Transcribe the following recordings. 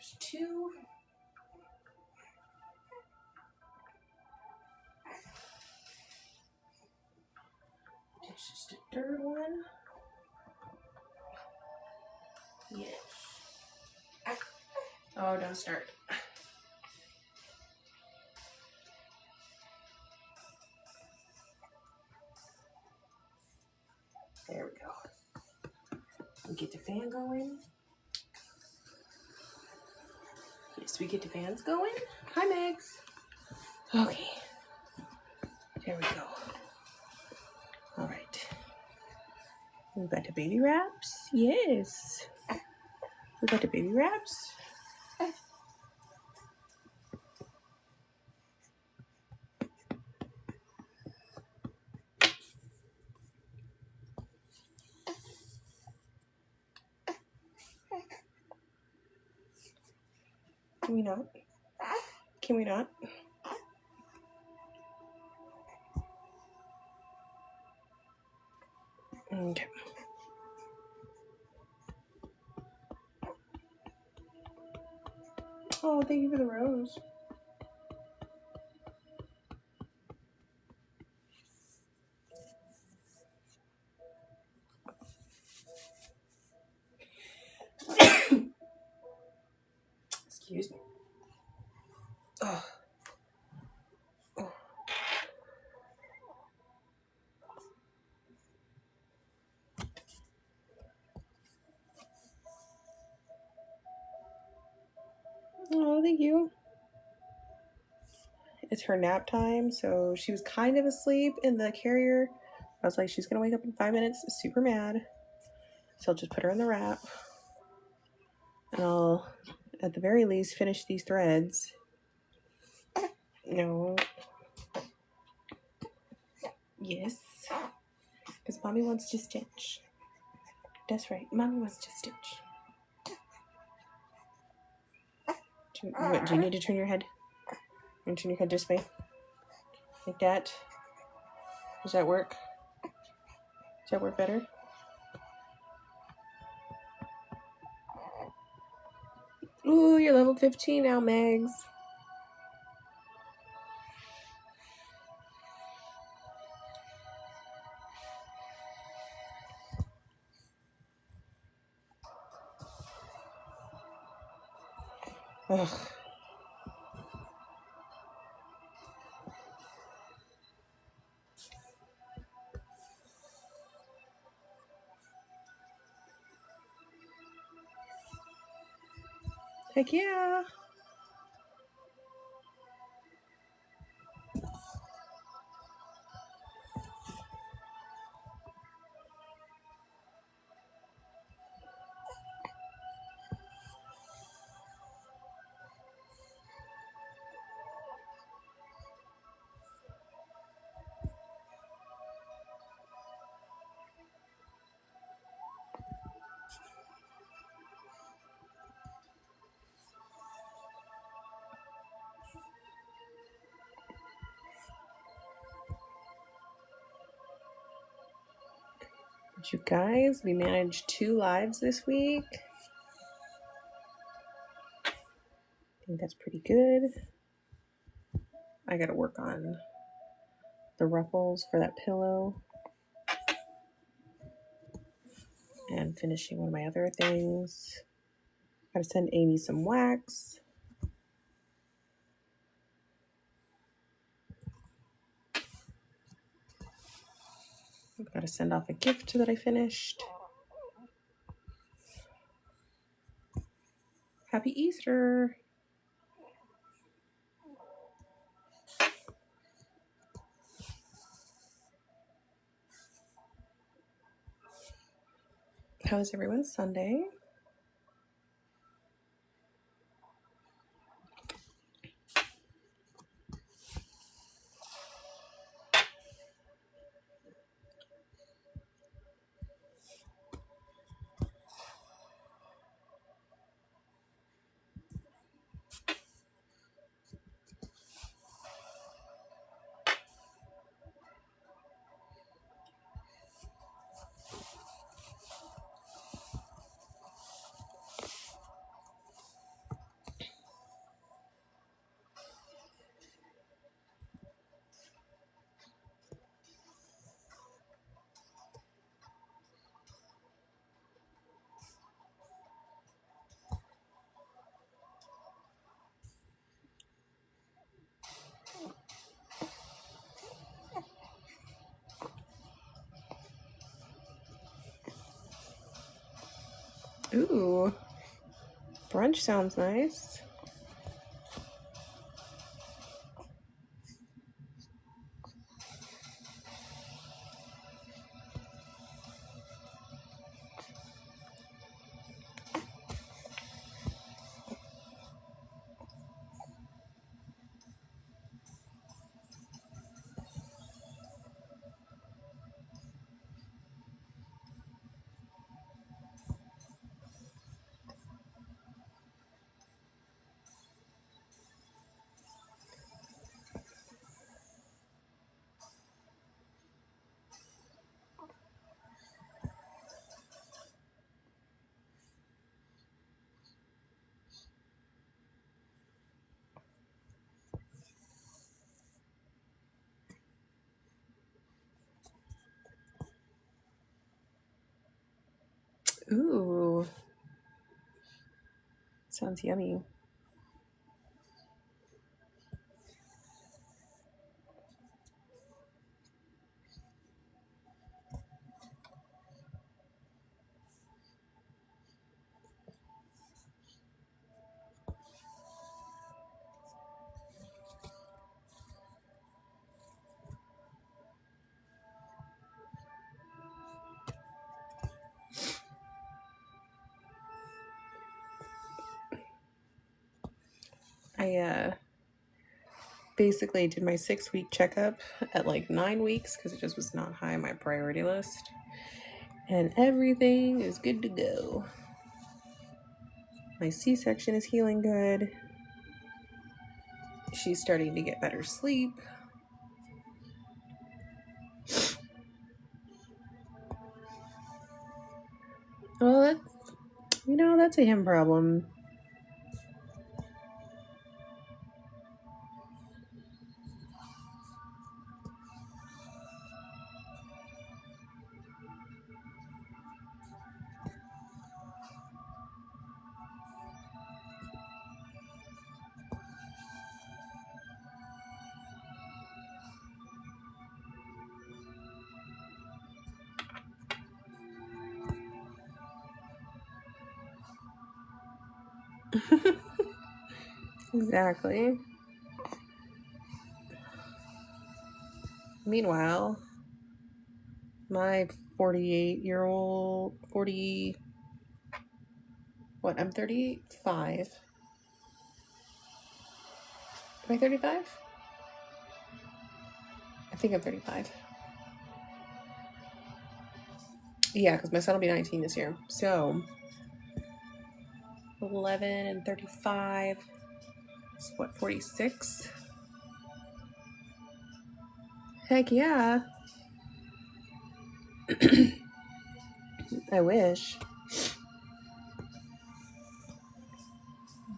There's 2. There's just a 3rd one. Yes. Oh, don't start. There we go. We get the fan going. Yes, we get the fans going. Hi, Megs. Okay. There we go. All right. We got the baby wraps. Yes. We got the baby wraps. Can we not? Can we not? Okay. Oh, thank you for the rose. Excuse me. Oh. Oh. Oh, thank you. It's her nap time, so she was kind of asleep in the carrier. I was like, she's gonna wake up in 5 minutes, super mad. So I'll just put her in the wrap. And I'll, at the very least, finish these threads. No. Yes. Because mommy wants to stitch. That's right, mommy wants to stitch. Do you need to turn your head? You turn your head this way? Like that? Does that work? Does that work better? Ooh, you're level 15 now, Megs. Ugh. Heck yeah. But you guys, we managed 2 lives this week. I think that's pretty good. I gotta work on the ruffles for that pillow. And finishing one of my other things. Gotta send Amy some wax. I've got to send off a gift that I finished. Happy Easter. How was everyone's Sunday? Ooh, brunch sounds nice. Ooh, sounds yummy. I basically did my 6-week checkup at like 9 weeks because it just was not high on my priority list. And everything is good to go. My C-section is healing good. She's starting to get better sleep. Well, that's a him problem. Exactly. Meanwhile, my 48-year-old, I'm 35. Am I 35? I think I'm 35. Yeah, because my son will be 19 this year. So, 11 and 35. It's what, 46? Heck yeah. I wish.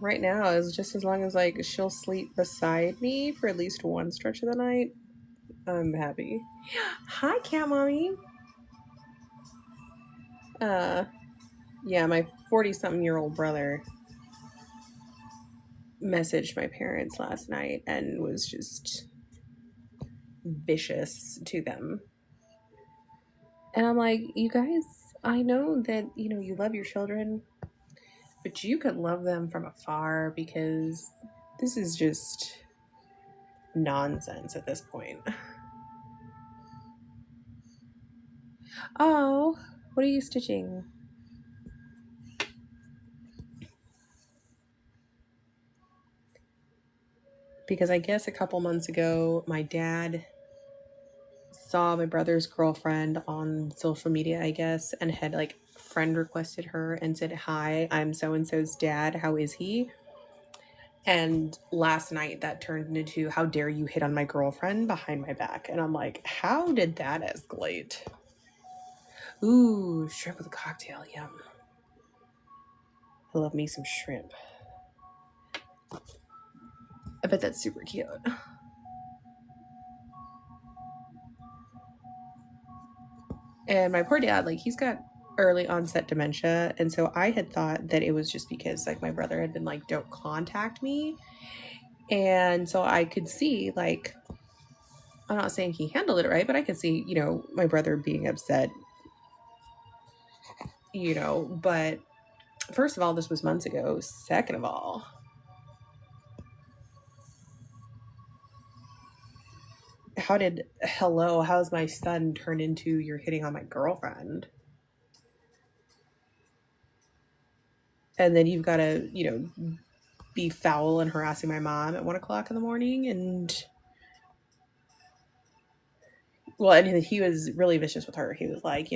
Right now is just as long as like she'll sleep beside me for at least one stretch of the night, I'm happy. Hi, cat mommy. Yeah, my 40-something-year-old brother messaged my parents last night and was just vicious to them. And I'm like, you guys, I know that, you love your children, but you could love them from afar because this is just nonsense at this point. Oh, what are you stitching? Because I guess a couple months ago, my dad saw my brother's girlfriend on social media, I guess, and had like friend requested her and said, "Hi, I'm so and so's dad. How is he?" And last night that turned into, "How dare you hit on my girlfriend behind my back?" And I'm like, how did that escalate? Ooh, shrimp with a cocktail, yum. I love me some shrimp. I bet that's super cute. And my poor dad, like, he's got early onset dementia, and so I had thought that it was just because like my brother had been like, don't contact me. And so I could see, like, I'm not saying he handled it right, but I could see, my brother being upset, but first of all, this was months ago. Second of all, how's my son turn into you're hitting on my girlfriend? And then you've got to, be foul and harassing my mom at 1 o'clock in the morning. And he was really vicious with her. He was like,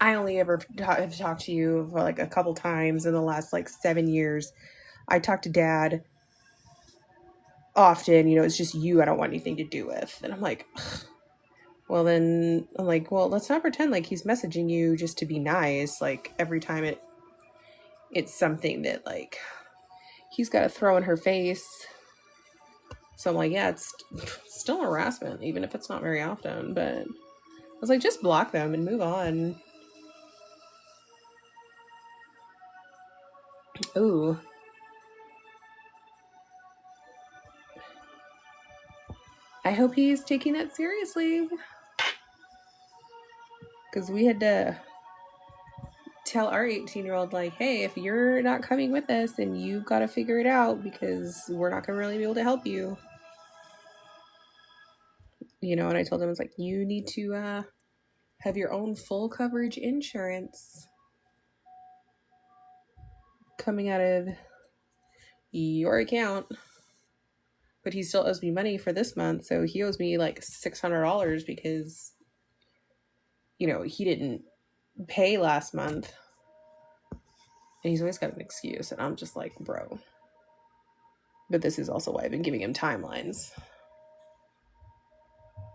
I only ever have talked to you for like a couple times in the last like 7 years. I talk to dad often, it's just you I don't want anything to do with. And I'm like, well, then I'm like, well, let's not pretend like he's messaging you just to be nice. Like every time it's something that like he's got to throw in her face. So I'm like, yeah, it's still harassment, even if it's not very often. But I was like, just block them and move on. Ooh. I hope he's taking that seriously. Because we had to tell our 18-year-old, like, hey, if you're not coming with us, then you've got to figure it out because we're not going to really be able to help you. And I told him, it's like, you need to have your own full coverage insurance coming out of your account. But he still owes me money for this month. So he owes me like $600 because, he didn't pay last month. And he's always got an excuse. And I'm just like, bro. But this is also why I've been giving him timelines.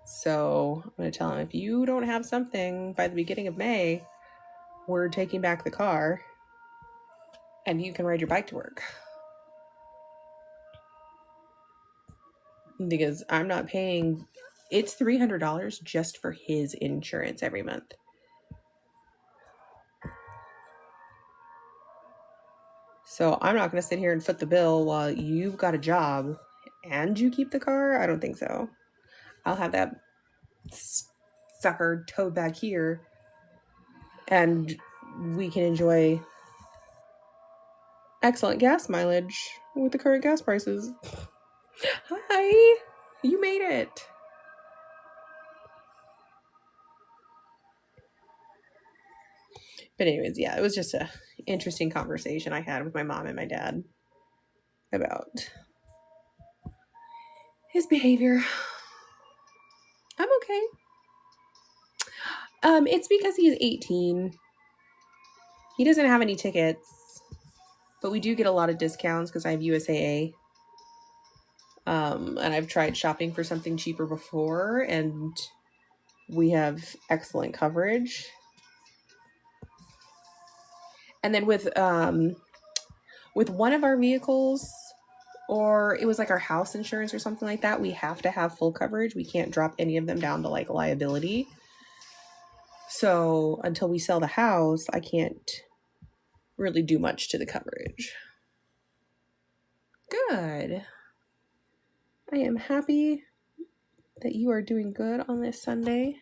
So I'm going to tell him, if you don't have something by the beginning of May, we're taking back the car and you can ride your bike to work. Because I'm not paying, it's $300 just for his insurance every month. So I'm not going to sit here and foot the bill while you've got a job and you keep the car. I don't think so. I'll have that sucker towed back here and we can enjoy excellent gas mileage with the current gas prices. Hi, you made it. But anyways, yeah, it was just a interesting conversation I had with my mom and my dad about his behavior. I'm okay. It's because he's 18. He doesn't have any tickets, but we do get a lot of discounts because I have USAA. And I've tried shopping for something cheaper before, and we have excellent coverage. And then with one of our vehicles, or it was like our house insurance or something like that, we have to have full coverage. We can't drop any of them down to like liability. So until we sell the house, I can't really do much to the coverage. Good. I am happy that you are doing good on this Sunday.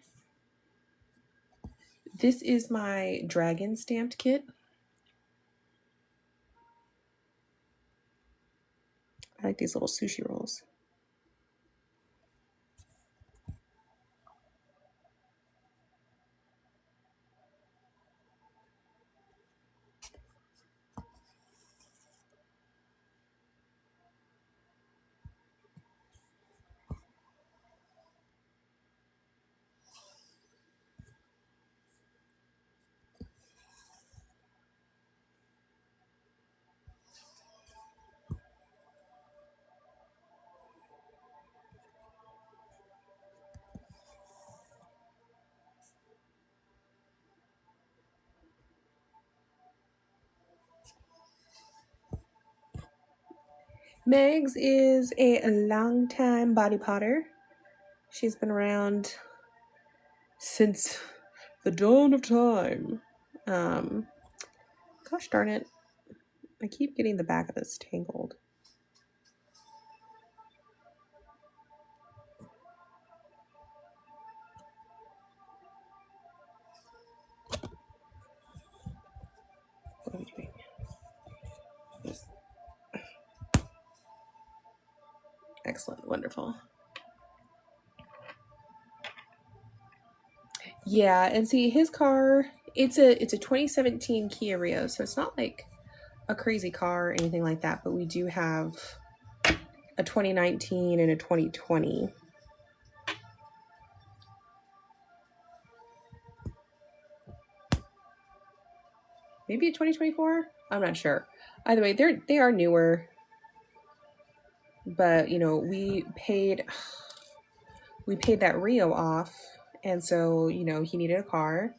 This is my dragon stamped kit. I like these little sushi rolls. Megs is a long-time body potter. She's been around since the dawn of time. Gosh darn it. I keep getting the back of this tangled. What are we doing? Excellent. Wonderful. Yeah, and see his car, it's a 2017 Kia Rio, so it's not like a crazy car or anything like that, but we do have a 2019 and a 2020. Maybe a 2024? I'm not sure. Either way, they are newer. But, you know, we paid that Rio off, and so, you know, he needed a car.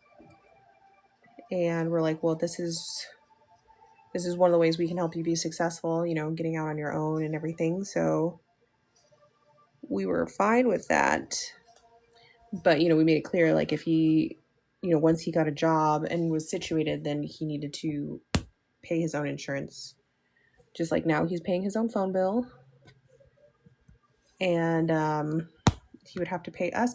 And we're like, well, this is one of the ways we can help you be successful, you know, getting out on your own and everything. So we were fine with that. But, you know, we made it clear, like, if he, you know, once he got a job and was situated, then he needed to pay his own insurance. Just like now he's paying his own phone bill. And he would have to pay us